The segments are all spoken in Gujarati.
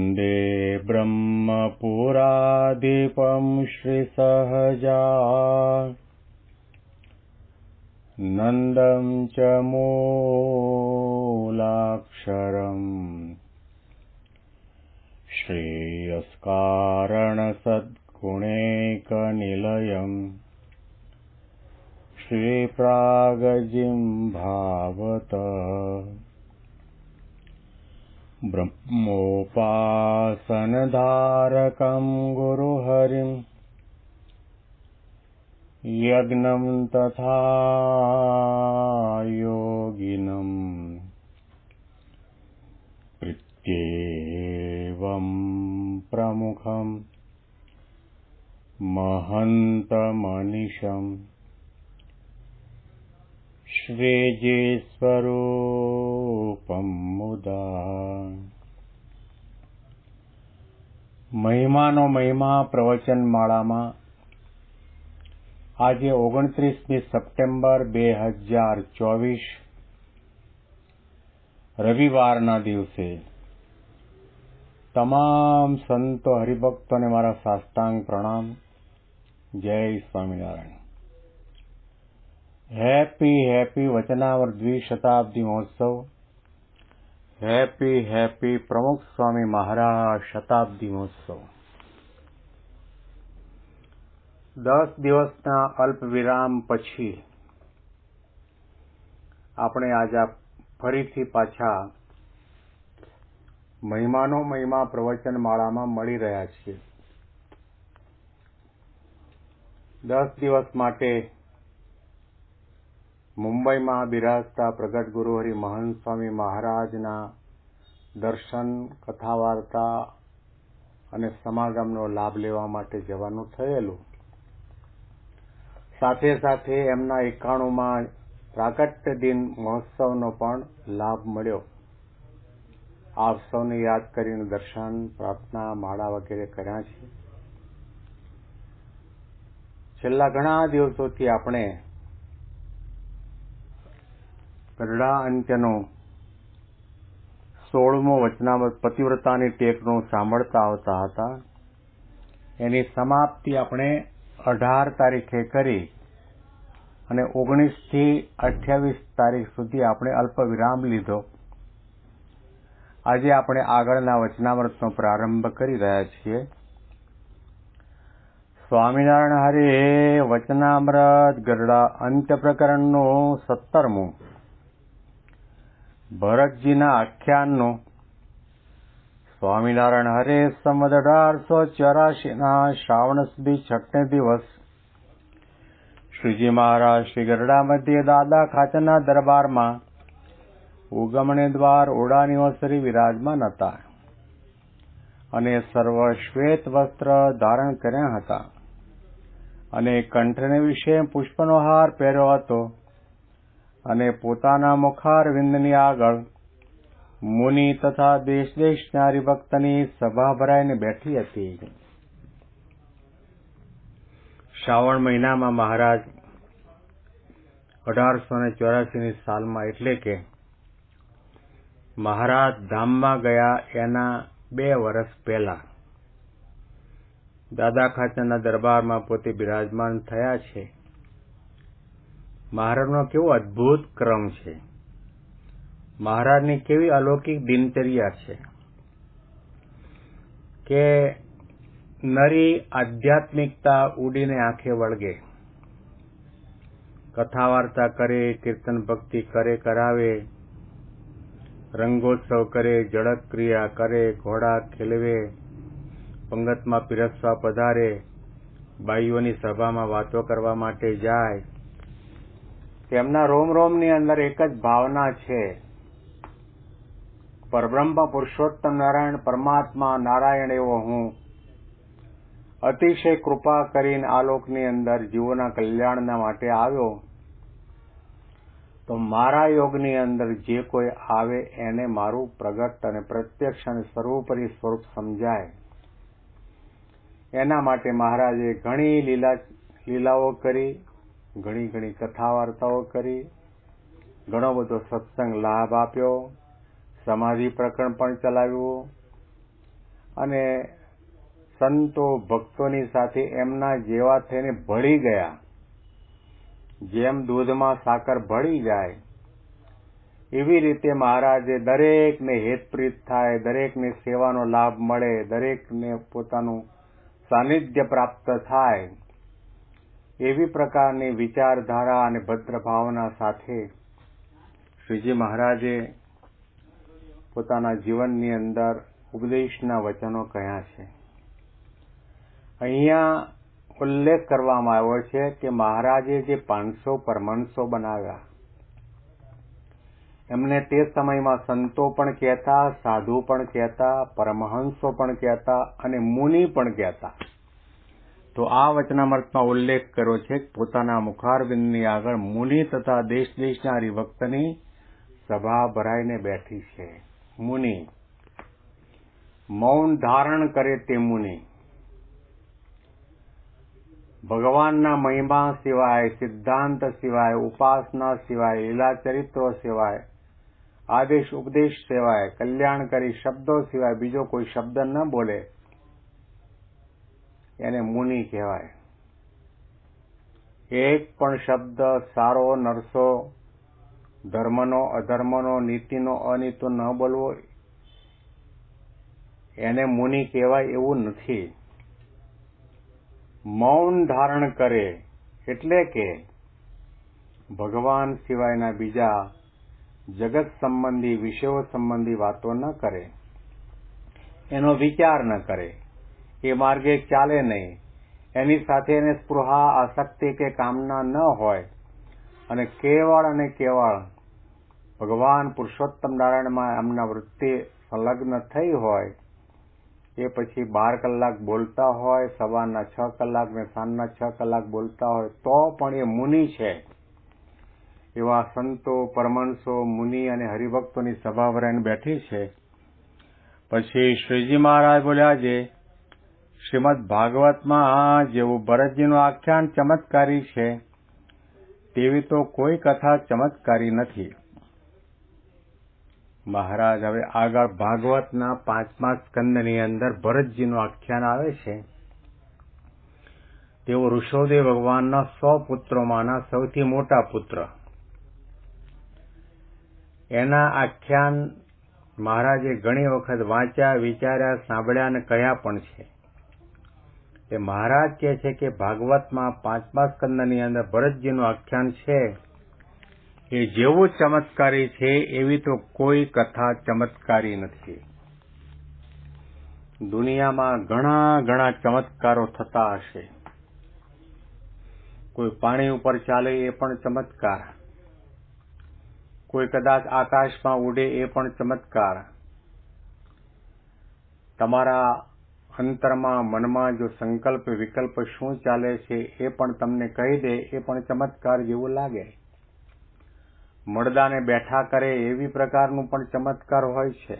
वन्दे ब्रह्मपुराधिपं श्रीसहजा नन्दं च मूलाक्षरम् श्रेयस्कारणसद्गुणैकनिलयम् श्रीप्रागजिह्वावत ब्रह्मोपासनधारकं गुरुहरिं यज्ञं तथा योगिनं प्रत्येवं प्रमुखं महन्तमनिशम् श्रीजीस्वरूपं मुदा મહિમાનો મહિમા પ્રવચન માળામાં આજે 29મી સપ્ટેમ્બર 2024 રવિવારના દિવસે તમામ સંતો હરિભક્તોને મારા સાષ્ટાંગ પ્રણામ. જય સ્વામિનારાયણ. હેપી વચનાવર દ્વિશતાબ્દી મહોત્સવ. હેપી પ્રમુખ સ્વામી મહારાજ શતાબ્દી મહોત્સવ. 10 દિવસના અલ્પ વિરામ પછી આપણે આજે ફરીથી પાછા મહિમાનો મહિમા પ્રવચન માળામાં મળી રહ્યા છીએ. 10 દિવસ માટે મુંબઈમાં બિરાજતા પ્રગટ ગુરુહરિ મહંત સ્વામી મહારાજના દર્શન, કથા વાર્તા અને સમાગમનો લાભ લેવા માટે જવાનું થયેલું. સાથે સાથે એમના 91માં પ્રાગટ્ય દિન મહોત્સવનો પણ લાભ મળ્યો. આપ સૌને યાદ કરીને દર્શન, પ્રાર્થના, માળા વગેરે કર્યા છે. છેલ્લા ઘણા દિવસોથી આપણે ગરડા અંત્યનો 16મો વચનામૃત પતિવ્રતાની ટેકનું સાંભળતા આવતા હતા. એની સમાપ્તિ આપણે 18 તારીખે કરી અને 19 થી 28 તારીખ સુધી આપણે અલ્પ વિરામ લીધો. આજે આપણે આગળના વચનામૃતનો પ્રારંભ કરી રહ્યા છીએ. સ્વામિનારાયણ હરે. વચનામૃત ગરડા અંત્ય પ્રકરણનું 17મું. ભરતજીના આખ્યાનનું. સ્વામિનારાયણ હરે. સંવત 1884 શ્રાવણ સુધી 6ને દિવસ શ્રીજી મહારાજ શ્રી ગરડા મધ્યે દાદા ખાચરના દરબારમાં ઉગમણે દ્વાર ઓડા નિવાસરી વિરાજમાન હતા અને સર્વ શ્વેત વસ્ત્ર ધારણ કર્યા હતા અને કંઠને વિશે પુષ્પનો હાર પહેર્યો હતો અને પોતાના મુખારવિંદની આગળ મુનિ તથા દેશ દેશના હરિભક્તની સભા ભરાઈને બેઠી હતી. શ્રાવણ મહિનામાં મહારાજ 1884ની સાલમાં એટલે કે મહારાજ ધામમાં ગયા એના 2 વર્ષ પહેલા દાદા ખાચરના દરબારમાં પોતે બિરાજમાન થયા છે. મહારાજનો કેવો અદ્ભુત ક્રમ છે. મહારાજની કેવી અલૌકિક દિનચર્યા છે કે નરી આધ્યાત્મિકતા ઉડીને આંખે વળગે. કથા વાર્તા કરે, કીર્તન ભક્તિ કરે, કરાવે, રંગોત્સવ કરે, જળક ક્રિયા કરે, ઘોડા ખેલવે, પંગતમાં પીરસવા પધારે, બાઈઓની સભામાં વાતો કરવા માટે જાય. તેમના રોમની અંદર એક જ ભાવના છે, પરબ્રહ્મ પુરુષોત્તમ નારાયણ પરમાત્મા નારાયણ એવો હું અતિશય કૃપા કરીને આ લોકની અંદર જીવોના કલ્યાણના માટે આવ્યો, તો મારા યોગની અંદર જે કોઈ આવે એને મારું પ્રગટ અને પ્રત્યક્ષ અને સર્વોપરી સ્વરૂપ સમજાય. એના માટે મહારાજે ઘણી લીલાઓ કરી, ઘણી કથા વાર્તાઓ કરી, ઘણો બધો સત્સંગ લાભ આપ્યો, સમાધિ પ્રકરણ પણ ચલાવ્યું અને સંતો ભક્તોની સાથે એમના જેવા થઈને ભળી ગયા. જેમ દૂધમાં સાકર ભળી જાય એવી રીતે મહારાજે દરેકને હેતપ્રીત થાય, દરેકને સેવાનો લાભ મળે, દરેકને પોતાનું સાનિધ્ય પ્રાપ્ત થાય એવી પ્રકારની વિચારધારા અને ભદ્ર ભાવના સાથે શ્રીજી મહારાજે પોતાના જીવનની અંદર ઉપદેશના વચનો કહ્યા છે. અહીંયા ઉલ્લેખ કરવામાં આવ્યો છે કે મહારાજે જે 500 પરમહંસો બનાવ્યા એમને તે સમયમાં સંતો પણ કહેતા, સાધુ પણ કહેતા, પરમહંસો પણ કહેતા અને મુનિ પણ કહેતા. તો આ વચનામૃતમાં ઉલ્લેખ કર્યો છે કે પોતાના મુખારવિંદની આગળ મુનિ તથા દેશ દેશના હરિભક્તની સભા ભરાઈને બેઠી છે. મુનિ મૌન ધારણ કરે તે મુનિ, ભગવાનના મહિમા સિવાય, સિદ્ધાંત સિવાય, ઉપાસના સિવાય, લીલા ચરિત્રો સિવાય, આદેશ ઉપદેશ સિવાય, કલ્યાણકારી શબ્દો સિવાય બીજો કોઈ શબ્દ ન બોલે એને મુનિ કહેવાય. એક પણ શબ્દ સારો નરસો, ધર્મનો, અધર્મનો, નીતિનો, અનીતિનો ન બોલવો એને મુનિ કહેવાય એવું નથી. મૌન ધારણ કરે એટલે કે ભગવાન સિવાયના બીજા જગત સંબંધી, વિષયો સંબંધી વાતો ન કરે, એનો વિચાર ન કરે, એ માર્ગે ચાલે નહીં, એની સાથે એને સ્પૃહા, આસક્તિ કે કામના ન હોય અને કેવળ ભગવાન પુરુષોત્તમ નારાયણમાં એમના વૃત્તિ સંલગ્ન થઈ હોય. એ પછી 12 કલાક બોલતા હોય, સવારના 6 કલાક ને સાંજના 6 કલાક બોલતા હોય તો પણ એ મુનિ છે. એવા સંતો, પરમહંસો, મુનિ અને હરિભક્તોની સભા ભરાઈને બેઠી છે. પછી શ્રીજી મહારાજ બોલ્યા છે, શ્રીમદ ભાગવતમાં જેવું ભરતજીનું આખ્યાન ચમત્કારી છે તેવી તો કોઈ કથા ચમત્કારી નથી. મહારાજ હવે આગળ ભાગવતના 5મા સ્કંદની અંદર ભરતજીનું આખ્યાન આવે છે. તેઓ ઋષભદેવ ભગવાનના 100 પુત્રોમાંના સૌથી મોટા પુત્ર. એના આખ્યાન મહારાજે ઘણી વખત વાંચ્યા, વિચાર્યા, સાંભળ્યા અને કહ્યા પણ છે. એ મહારાજ કહે છે કે ભાગવતમાં 5મા સ્કંદની અંદર ભરતજીનું આખ્યાન છે એ જેવું ચમત્કારી છે એવી તો કોઈ કથા ચમત્કારી નથી. દુનિયામાં ઘણા ચમત્કારો થતા હશે. કોઈ પાણી ઉપર ચાલે એ પણ ચમત્કાર, કોઈ કદાચ આકાશમાં ઉડે એ પણ ચમત્કાર. તમારા અંતરમાં, મનમાં જો સંકલ્પ વિકલ્પ શું ચાલે છે એ પણ તમને કહી દે એ પણ ચમત્કાર જેવું લાગે. મળદાને બેઠા કરે એવી પ્રકારનું પણ ચમત્કાર હોય છે.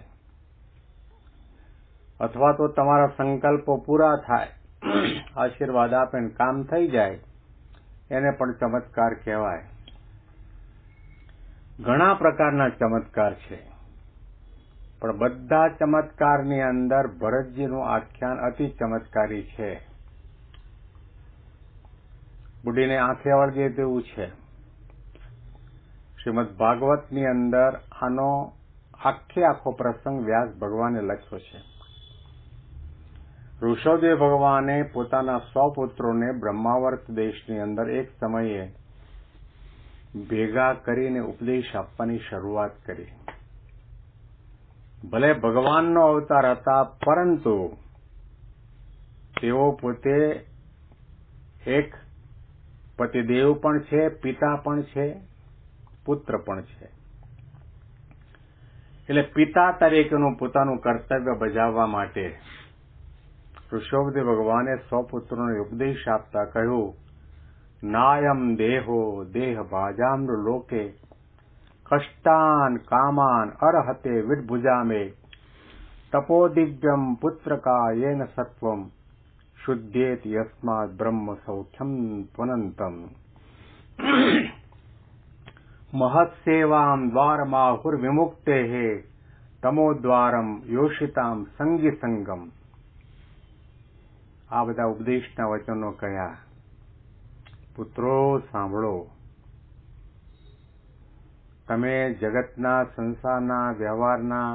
અથવા તો તમારા સંકલ્પો પૂરા થાય, આશીર્વાદ આપે ને કામ થઈ જાય એને પણ ચમત્કાર કહેવાય. ઘણા પ્રકારના ચમત્કાર છે, પણ બધા ચમત્કારની અંદર ભરતજીનું આખ્યાન અતિ ચમત્કારી છે. બુઢીને આંખે વળગે તેવું છે. શ્રીમદ ભાગવતની અંદર આનો આખો પ્રસંગ વ્યાસ ભગવાને લખ્યો છે. ઋષભદેવ ભગવાને પોતાના 100 પુત્રોને બ્રહ્માવર્ત દેશની અંદર એક સમયે ભેગા કરીને ઉપદેશ આપવાની શરૂઆત કરી. ભલે ભગવાનનો અવતાર હતા, પરંતુ તેઓ પોતે એક પતિદેવ પણ છે, પિતા પણ છે, પુત્ર પણ છે. એટલે પિતા તરીકેનું પોતાનું કર્તવ્ય બજાવવા માટે ઋષભદેવ ભગવાને 100 પુત્રોને ઉપદેશ આપતા કહ્યું, નાયમ દેહો દેહ ભાજામ્ર લોકે કષ્ટાન કામાન અર્હતે વિડભુજામે તપો દિવ્યમ પુત્રકા યેન સત્વમ શુદ્ધેત યસ્માદ બ્રહ્મ સૌખ્યમ ત્વનંતમ મહત્સેવામ દ્વારમાહુર વિમુક્તે તમોદ્વારમ યોષિતામ સંગી સંગમ આ બધા ઉપદેશના વચનો કહ્યા. પુત્રો સાંભળો, તમે જગતના સંસારના વ્યવહારના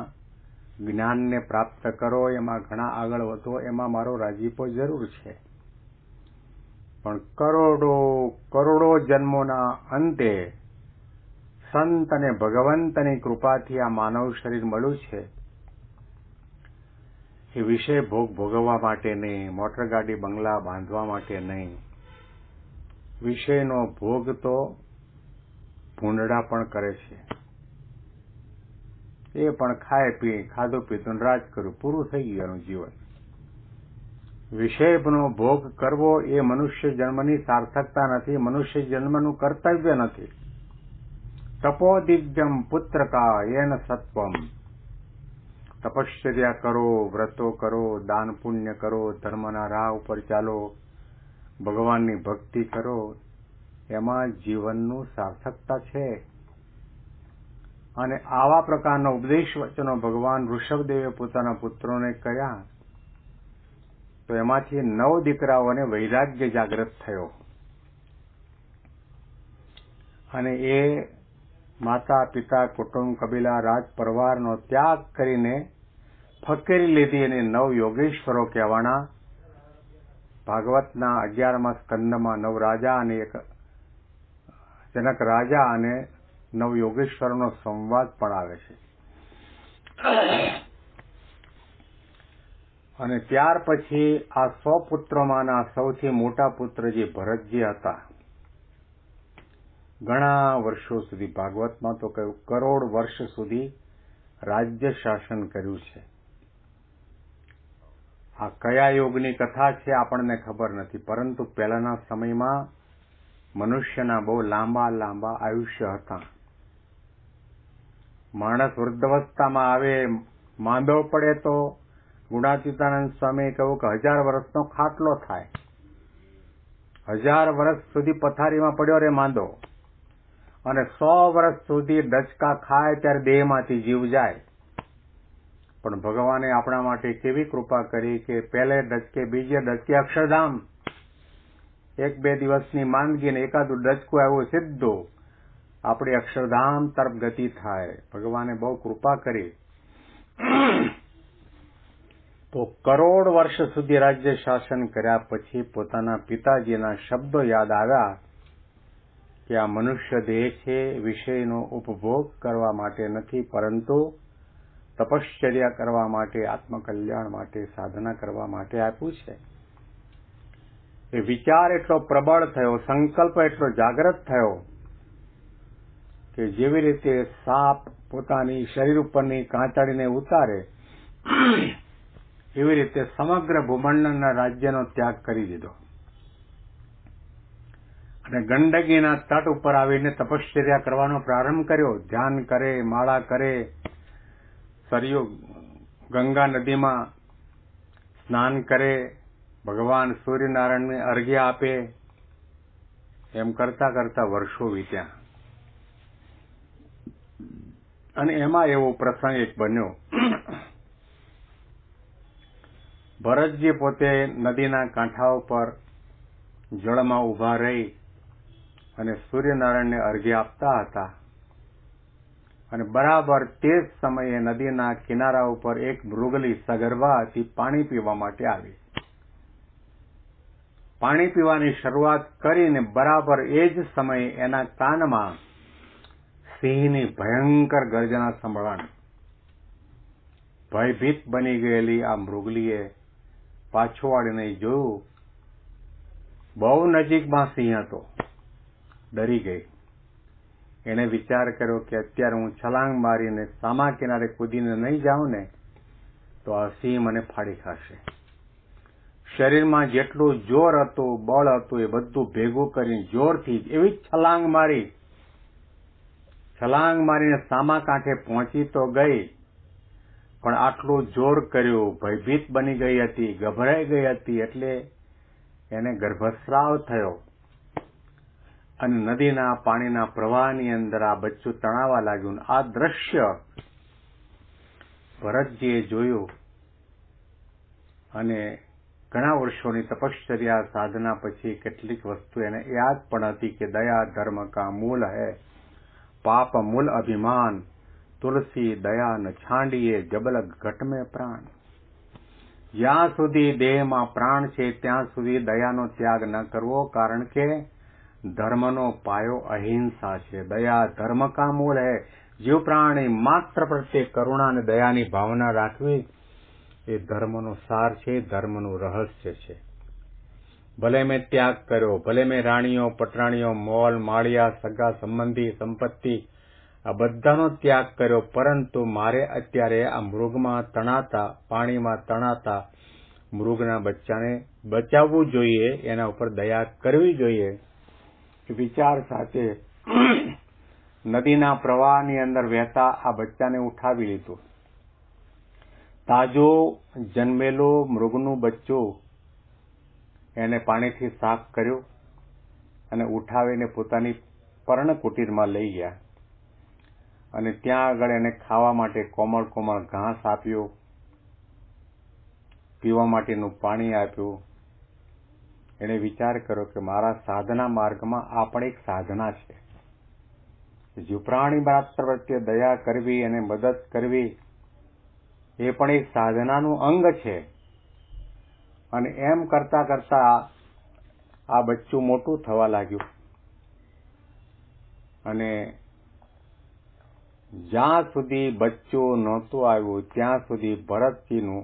જ્ઞાનને પ્રાપ્ત કરો, એમાં ઘણા આગળ વધો, એમાં મારો રાજીપો જરૂર છે. પણ કરોડો જન્મોના અંતે સંત અને ભગવંતની કૃપાથી આ માનવ શરીર મળ્યું છે. એ વિષય ભોગ ભોગવવા માટે નહીં, મોટરગાડી બંગલા બાંધવા માટે નહીં. વિષયનો ભોગ તો ભૂંડડા પણ કરે છે. એ પણ ખાય પી, ખાધું પીધું રાજ કર્યું, પૂરું થઈ ગયું એનું જીવન. વિષયનો ભોગ કરવો એ મનુષ્ય જન્મની સાર્થકતા નથી, મનુષ્ય જન્મનું કર્તવ્ય નથી. તપો દિવ્યમ પુત્રકા એન સત્વમ. તપશ્ચર્યા કરો, વ્રતો કરો, દાન પુણ્ય કરો, ધર્મના રાહ ઉપર ચાલો, ભગવાનની ભક્તિ કરો, એમાં જીવનનું સાર્થકતા છે. અને આવા પ્રકારના ઉપદેશ વચનો ભગવાન ઋષભદેવે પોતાના પુત્રોને કહ્યા તો એમાંથી 9 દીકરાઓને વૈરાગ્ય જાગૃત થયો અને એ માતા પિતા કુટુંબ કબીલા રાજ પરિવારનો ત્યાગ કરીને ફકીરી લીધી અને 9 યોગેશ્વરો કહેવાના. ભાગવતના 11મા સ્કંદમાં 9 રાજા અને એક જનક રાજા અને 9 યોગેશ્વરોનો સંવાદ પણ આવે છે. અને ત્યાર પછી આ 100 પુત્રોમાંના સૌથી મોટા પુત્ર જે ભરતજી હતા, ઘણા વર્ષો સુધી, ભાગવતમાં તો કહ્યું કરોડ વર્ષ સુધી રાજ્ય શાસન કર્યું છે. આ કયા યોગની કથા છે આપણને ખબર નથી, પરંતુ પહેલાના સમયમાં મનુષ્યના બહુ લાંબા આયુષ્ય હતા. માણસ વૃદ્ધાવસ્થામાં આવે, માંદો પડે તો ગુણાતીતાનંદ સ્વામીએ કહ્યું કે 1000 વર્ષનો ખાટલો થાય. 1000 વર્ષ સુધી પથારીમાં પડ્યો રે માંદો, અને 100 વર્ષ સુધી ડચકા ખાય ત્યારે દેહમાંથી જીવ જાય. પણ ભગવાને આપણા માટે કેવી કૃપા કરી કે પહેલે ડચકે બીજે ડચકે અક્ષરધામ. 1-2 દિવસની માંદગી ને એકાદું ડચકું આવ્યું, સીધું આપણી અક્ષરધામ તરફ ગતિ થાય. ભગવાને બહુ કૃપા કરી. તો કરોડ વર્ષ સુધી રાજ્ય શાસન કર્યા પછી પોતાના પિતાજીના શબ્દો યાદ આવ્યા કે આ મનુષ્ય દેહ છે, વિષયનો ઉપભોગ કરવા માટે નથી, પરંતુ તપશ્ચર્યા કરવા માટે, આત્મકલ્યાણ માટે, સાધના કરવા માટે આપ્યું છે. એ વિચાર એટલો પ્રબળ થયો, સંકલ્પ એટલો જાગૃત થયો કે જેવી રીતે સાપ પોતાની શરીર ઉપરની કાંટાળીને ઉતારે એવી રીતે સમગ્ર ભૂમંડળના રાજ્યનો ત્યાગ કરી દીધો અને ગંડકીના તટ ઉપર આવીને તપશ્ચર્યા કરવાનો પ્રારંભ કર્યો. ધ્યાન કરે, માળા કરે, સરયુ ગંગા નદીમાં સ્નાન કરે, ભગવાન સૂર્યનારાયણને અર્ઘ્ય આપે. એમ કરતા કરતા વર્ષો વીત્યા અને એમાં એવો પ્રસંગ એક બન્યો. ભરતજી પોતે નદીના કાંઠા ઉપર જળમાં ઊભા રહી અને સૂર્યનારાયણને અર્ઘ્ય આપતા હતા અને બરાબર તે જ સમયે નદીના કિનારા ઉપર એક મૃગલી સગર્ભા હતી, પાણી પીવા માટે આવી. પાણી પીવાની શરૂઆત કરીને બરાબર એ જ સમયે એના કાનમાં સિંહની ભયંકર ગર્જના સંભળાણી. ભયભીત બની ગયેલી આ મૃગલીએ પાછું વાળીને જોયું, બહુ નજીકમાં સિંહ હતો. ડરી ગઈ. એણે વિચાર કર્યો કે અત્યારે હું છલાંગ મારીને સામા કિનારે કૂદીને નહીં જાઉં ને તો આ સિંહ મને ફાડી ખાશે. શરીરમાં જેટલું જોર હતું, બળ હતું, એ બધું ભેગું કરીને જોરથી એવી જ છલાંગ મારીને સામા કાંઠે પહોંચી તો ગઈ, પણ આટલું જોર કર્યું, ભયભીત બની ગઈ હતી, ગભરાઈ ગઈ હતી, એટલે એને ગર્ભસ્રાવ થયો અને નદીના પાણીના પ્રવાહની અંદર આ બચ્ચું તણાવા લાગ્યું. આ દ્રશ્ય ભરતજીએ જોયું અને ઘણા વર્ષોની તપશ્ચર્યા સાધના પછી કેટલીક વસ્તુ એને યાદ પણ હતી કે દયા ધર્મ કા મૂલ હૈ, પાપ મૂલ અભિમાન, તુલસી દયા ન છાંડીએ જબલક ઘટ મેં પ્રાણ. જ્યાં સુધી દેહમાં પ્રાણ છે ત્યાં સુધી દયાનો ત્યાગ ન કરવો, કારણ કે ધર્મનો પાયો અહિંસા છે. દયા ધર્મ કા મૂળ હૈ. જીવ પ્રાણી માત્ર પ્રત્યે કરુણા અને દયાની ભાવના રાખવી એ ધર્મનો સાર છે, ધર્મનું રહસ્ય છે. ભલે મેં ત્યાગ કર્યો, ભલે મેં રાણીઓ પટરાણીઓ મોલ માળિયા સગા સંબંધી સંપત્તિ આ બધાનો ત્યાગ કર્યો, પરંતુ મારે અત્યારે આ મૃગમાં તણાતા પાણીમાં તણાતા મૃગના બચ્ચાને બચાવવું જોઈએ, એના ઉપર દયા કરવી જોઈએ. વિચાર સાથે નદીના પ્રવાહની અંદર વહેતા આ બચ્ચાને ઉઠાવી લીધું. તાજો જન્મેલો મૃગનું બચ્ચું એને પાણીથી સાફ કર્યું અને ઉઠાવીને પોતાની પર્ણકુટીરમાં લઈ ગયા અને ત્યાં આગળ એને ખાવા માટે કોમળ કોમળ ઘાસ આપ્યું, પીવા માટેનું પાણી આપ્યું. એણે વિચાર કર્યો કે મારા સાધના માર્ગમાં આ પણ એક સાધના છે. જીવ પ્રાણી માત્ર પ્રત્યે દયા કરવી અને મદદ કરવી એ પણ એક સાધનાનું અંગ છે. અને એમ કરતા કરતા આ બચ્ચું મોટું થવા લાગ્યું અને જ્યાં સુધી બચ્ચું નહોતું આવ્યું ત્યાં સુધી ભરતજીનું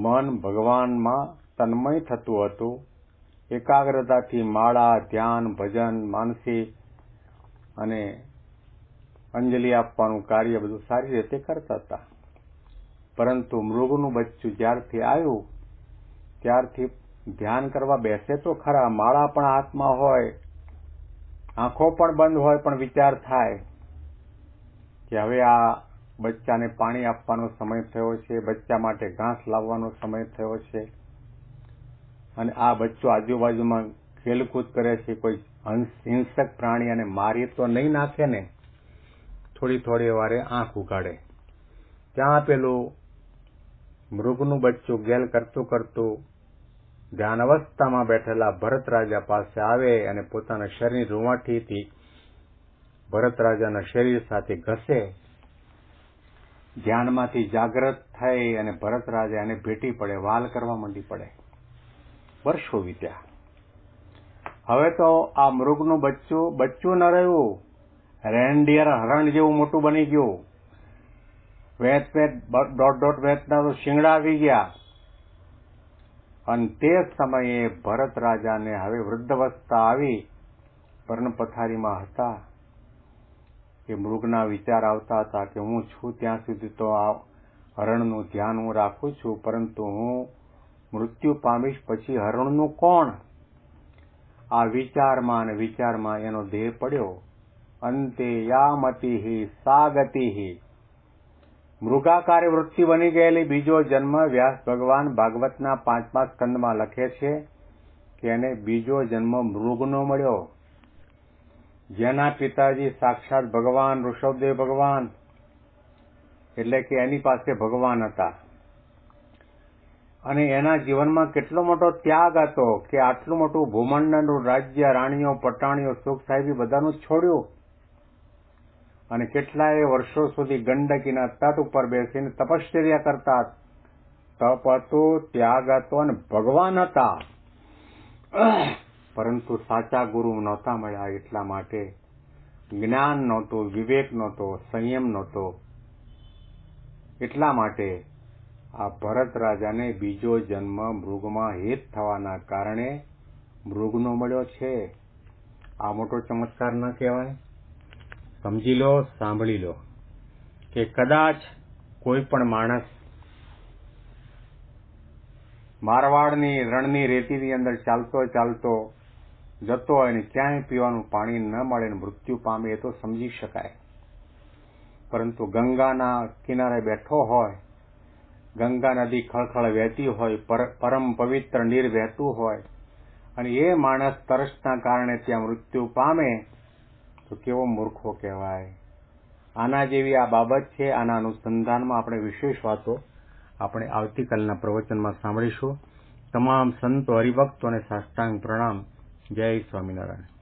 મન ભગવાનમાં તન્મય થતું હતું. એકાગ્રતાથી માળા, ધ્યાન, ભજન, માનસી અને અંજલિ આપવાનું કાર્ય બધું સારી રીતે કરતા હતા. પરંતુ મૃગનું બચ્ચું જ્યારથી આવ્યું ત્યારથી ધ્યાન કરવા બેસે તો ખરા, માળા પણ હાથમાં હોય, આંખો પણ બંધ હોય, પણ વિચાર થાય કે હવે આ બચ્ચાને પાણી આપવાનો સમય થયો છે, બચ્ચા માટે ઘાસ લાવવાનો સમય થયો છે અને આ બચ્ચો આજુબાજુમાં ખેલકૂદ કરે છે, કોઈ હિંસક પ્રાણી અને મારી તો નહીં નાખે ને. થોડી થોડી વારે આંખ ઉગાડે, ત્યાં પેલું મૃગનું બચ્ચું ગેલ કરતું કરતું ધ્યાન અવસ્થામાં બેઠેલા ભરત રાજા પાસે આવે અને પોતાના શરીરની રૂંવાટીથી ભરત રાજાના શરીર સાથે ઘસે. ધ્યાનમાંથી જાગ્રત થઈ અને ભરત રાજા એને ભેટી પડે, વાલ કરવા માંડી પડે. વર્ષો વીત્યા. હવે તો આ મૃગનું બચ્ચું ન રહ્યું, રેન્ડિયર હરણ જેવું મોટું બની ગયું. વેત દોઢ વેતના તો શિંગડા આવી ગયા. અને તે સમયે ભરત રાજાને હવે વૃદ્ધાવસ્થા આવી, પર્ણ પથારીમાં હતા. એ મૃગના વિચાર આવતા હતા કે હું છું ત્યાં સુધી તો આ હરણનું ધ્યાન હું રાખું છું, પરંતુ હું મૃત્યુ પામીશ પછી હરણનું કોણ? આ વિચારમાં અને વિચારમાં એનો દેહ પડ્યો. અંતે યામતિ સા ગતિ. મૃગાકારે વૃત્તિ બની ગયેલી બીજો જન્મ. વ્યાસ ભગવાન ભાગવતના 5મા સ્કંદમાં લખે છે કે એને બીજો જન્મ મૃગનો મળ્યો. જેના પિતાજી સાક્ષાત ભગવાન ઋષભદેવ ભગવાન, એટલે કે એની પાસે ભગવાન હતા અને એના જીવનમાં કેટલો મોટો ત્યાગ હતો કે આટલું મોટું ભૂમંડળનું રાજ્ય, રાણીઓ પટાણીઓ, સુખ સાહેબી બધાનું છોડ્યું અને કેટલાય વર્ષો સુધી ગંડકીના તટ ઉપર બેસીને તપશ્ચર્યા કરતા. તપ હતું, ત્યાગ હતો અને ભગવાન હતા, પરંતુ સાચા ગુરુ નહોતા મળ્યા. એટલા માટે જ્ઞાન નહોતું, વિવેક નહોતો, સંયમ નહોતો. એટલા માટે આ ભરત રાજાને બીજો જન્મ મૃગમાં હિત થવાના કારણે મૃગનો મળ્યો છે. આ મોટો ચમત્કાર ન કહેવાય? સમજી લો, સાંભળી લો કે કદાચ કોઈ પણ માણસ મારવાડની રણની રેતીની અંદર ચાલતો ચાલતો જતો હોય ને ક્યાંય પીવાનું પાણી ન મળે ને મૃત્યુ પામે એ તો સમજી શકાય. પરંતુ ગંગાના કિનારે બેઠો હોય, ગંગા નદી ખળખળ વહેતી હોય, પરમ પવિત્ર નીર વહેતું હોય અને એ માણસ તરસના કારણે ત્યાં મૃત્યુ પામે તો કેવો મૂર્ખો કહેવાય. આના જેવી આ બાબત છે. આના અનુસંધાનમાં આપણે વિશેષ વાતો આપણે આવતીકાલના પ્રવચનમાં સાંભળીશું. તમામ સંતો હરિભક્તોને સાષ્ટાંગ પ્રણામ. જય સ્વામિનારાયણ.